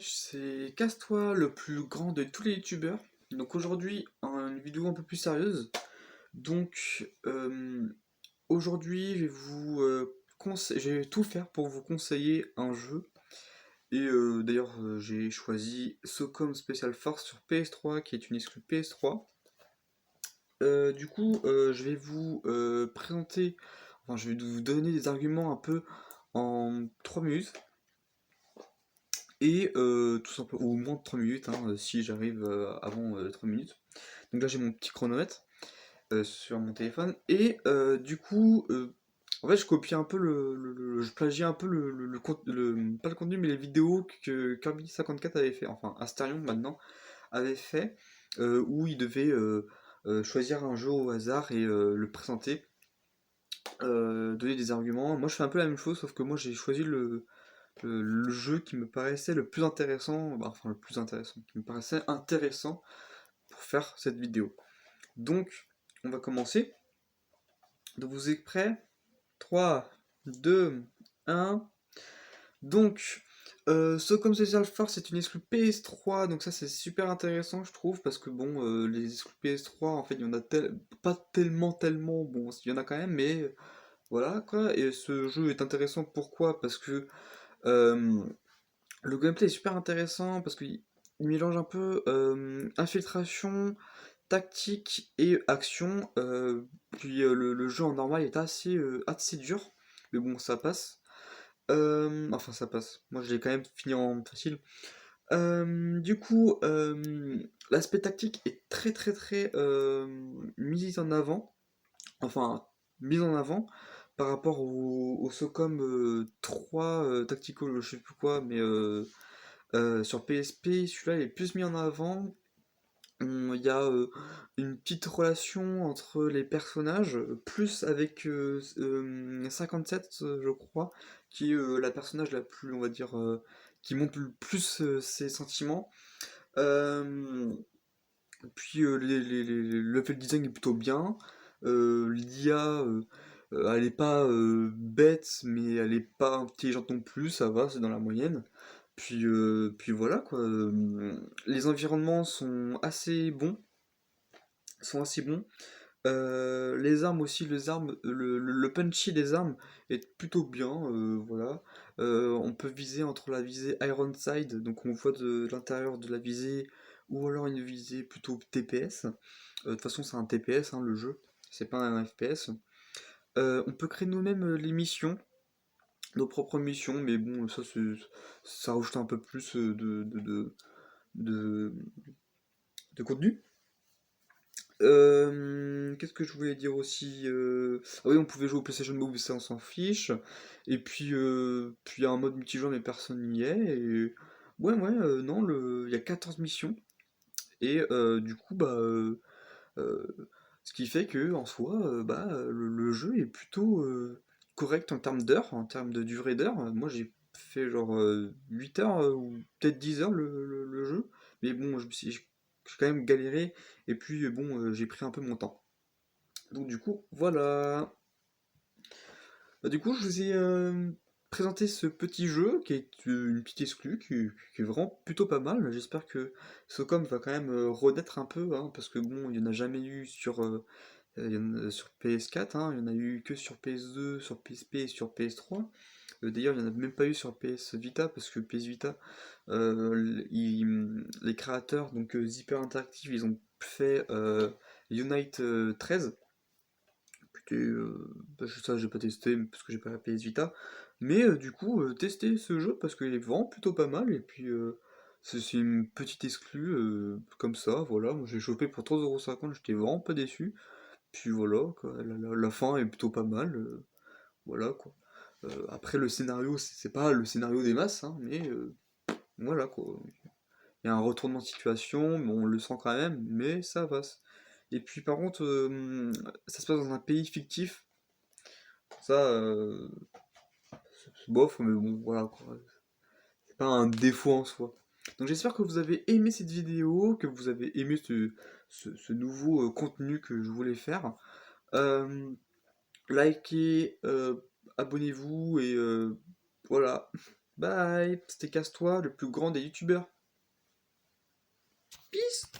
C'est Casse-toi, le plus grand de tous les youtubeurs. Donc aujourd'hui, une vidéo un peu plus sérieuse. Donc aujourd'hui, je vais tout faire pour vous conseiller un jeu. Et d'ailleurs, j'ai choisi Socom Special Force sur PS3, qui est une exclue PS3. Je vais vous présenter, enfin, je vais vous donner des arguments un peu en 3 minutes. Et tout simplement, ou moins de 3 minutes, hein, si j'arrive avant 3 minutes. Donc là j'ai mon petit chronomètre sur mon téléphone. Et en fait je copie un peu je plagie un peu pas le contenu mais les vidéos que Kirby54 avait fait, enfin Astarion maintenant avait fait, où il devait choisir un jeu au hasard et le présenter, donner des arguments. Moi je fais un peu la même chose sauf que moi j'ai choisi le jeu qui me paraissait le plus intéressant, enfin le plus intéressant, qui me paraissait intéressant pour faire cette vidéo. Donc, on va commencer. Donc, vous êtes prêts? 3, 2, 1. Donc, Socom Social Force c'est une exclue PS3, donc ça c'est super intéressant je trouve, parce que bon, les exclus PS3, en fait, il y en a pas tellement, bon, il y en a quand même, mais voilà quoi. Et ce jeu est intéressant pourquoi? Parce que euh, le gameplay est super intéressant parce qu'il mélange un peu infiltration, tactique et action. Le jeu en normal est assez dur, mais bon, ça passe. Enfin, ça passe. Moi, je l'ai quand même fini en facile. L'aspect tactique est très mis en avant. Enfin, mis en avant par rapport au Socom 3 Tactical, je sais plus quoi, mais sur PSP, celui-là il est plus mis en avant. Il y a une petite relation entre les personnages, plus avec 57, je crois, qui est la personnage la plus, on va dire, qui montre le plus ses sentiments. Euh, le level design est plutôt bien. L'IA, elle est pas bête, mais elle est pas intelligente non plus, ça va, c'est dans la moyenne. Puis voilà quoi. Les environnements sont assez bons. Les armes aussi, le punchy des armes est plutôt bien, voilà. On peut viser entre la visée Ironside, donc on voit de l'intérieur de la visée, ou alors une visée plutôt TPS. De toute façon, c'est un TPS, hein, le jeu, c'est pas un FPS. On peut créer nous-mêmes les missions, nos propres missions, mais bon, ça rajoute un peu plus de, de contenu. Qu'est-ce que je voulais dire aussi? Ah oui, on pouvait jouer au PlayStation Move, ça on s'en fiche. Puis il y a un mode multijoueur, mais personne n'y est. Non, il y a 14 missions. Et ce qui fait que en soi, le jeu est plutôt correct en termes d'heures, en termes de durée d'heure. Moi j'ai fait genre 8 heures ou peut-être 10 heures le jeu. Mais bon, j'ai quand même galéré. Et puis bon, j'ai pris un peu mon temps. Donc du coup, voilà. Du coup, je vous ai présenté ce petit jeu qui est une petite exclue, qui est vraiment plutôt pas mal. J'espère que Socom va quand même renaître un peu, hein, parce que bon, il n'y en a jamais eu sur PS4, hein, il n'y en a eu que sur PS2, sur PSP et sur PS3. D'ailleurs, il n'y en a même pas eu sur PS Vita, parce que PS Vita, les créateurs, donc Zipper Interactive, ils ont fait Unite 13. Ça, j'ai pas testé parce que j'ai pas la PS Vita. Mais tester ce jeu parce qu'il est vraiment plutôt pas mal. Et puis, c'est une petite exclue comme ça. Voilà, moi j'ai chopé pour 3,50€, j'étais vraiment pas déçu. Puis voilà, quoi, la fin est plutôt pas mal. Voilà quoi. Après, le scénario, c'est pas le scénario des masses, hein, mais voilà quoi. Il y a un retournement de situation, mais on le sent quand même, mais ça passe. Et puis par contre, ça se passe dans un pays fictif. Ça, c'est bof, mais bon, voilà quoi. C'est pas un défaut en soi. Donc j'espère que vous avez aimé cette vidéo, que vous avez aimé ce nouveau contenu que je voulais faire. Euh, Likez, abonnez-vous et voilà. Bye, c'était Casse-toi, le plus grand des youtubeurs. Peace.